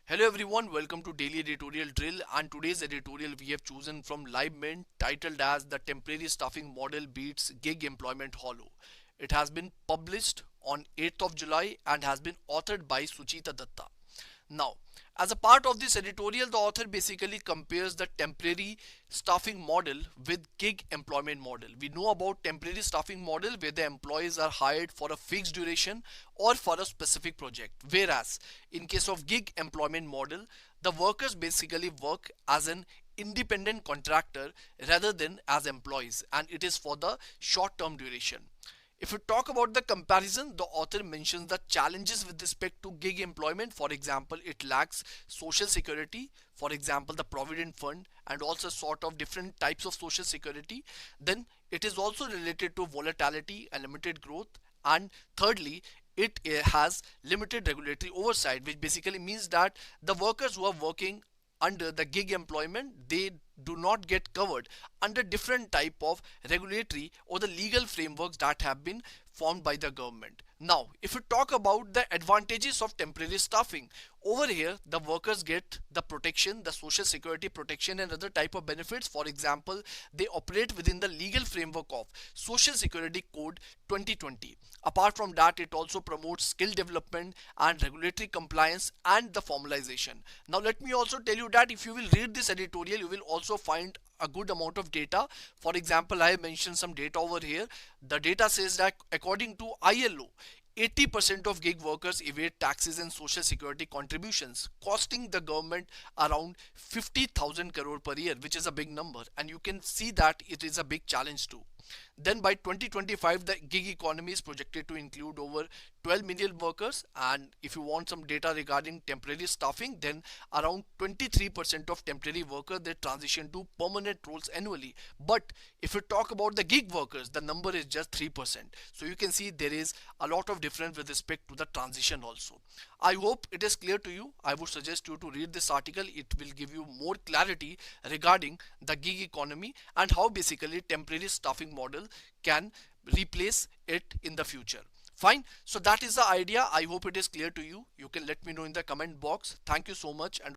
Hello everyone, welcome to Daily Editorial Drill, and today's editorial we have chosen from LiveMint titled as The Temporary Staffing Model Beats Gig Employment Hollow. It has been published on 8th of July and has been authored by Suchita Datta. Now, as a part of this editorial, the author basically compares the temporary staffing model with gig employment model. We know about temporary staffing model where the employees are hired for a fixed duration or for a specific project. Whereas in case of gig employment model, the workers basically work as an independent contractor rather than as employees, and it is for the short term duration. If we talk about the comparison, the author mentions the challenges with respect to gig employment. For example, it lacks social security, for example, the provident fund, and also sort of different types of social security. Then it is also related to volatility and limited growth. And thirdly, it has limited regulatory oversight, which basically means that the workers who are working under the gig employment, they do not get covered under different type of regulatory or the legal frameworks that have been formed by the government. Now if we talk about the advantages of temporary staffing, over here the workers get the protection, the social security protection and other type of benefits. For example, they operate within the legal framework of Social Security Code 2020. Apart from that, it also promotes skill development and regulatory compliance and the formalization. Now let me also tell you that if you will read this editorial, you will also find a good amount of data. For example, I have mentioned some data over here. The data says that according to ILO, 80% of gig workers evade taxes and social security contributions, costing the government around 50,000 crore per year, which is a big number, and you can see that it is a big challenge too. Then by 2025, the gig economy is projected to include over 12 million workers, and if you want some data regarding temporary staffing, then around 23% of temporary workers they transition to permanent roles annually. But if you talk about the gig workers, the number is just 3%. So you can see there is a lot of difference with respect to the transition also. I hope it is clear to you. I would suggest you to read this article. It will give you more clarity regarding the gig economy and how basically temporary staffing model can replace it in the future. Fine. So that is the idea. I hope it is clear to you. You can let me know in the comment box. Thank you so much. And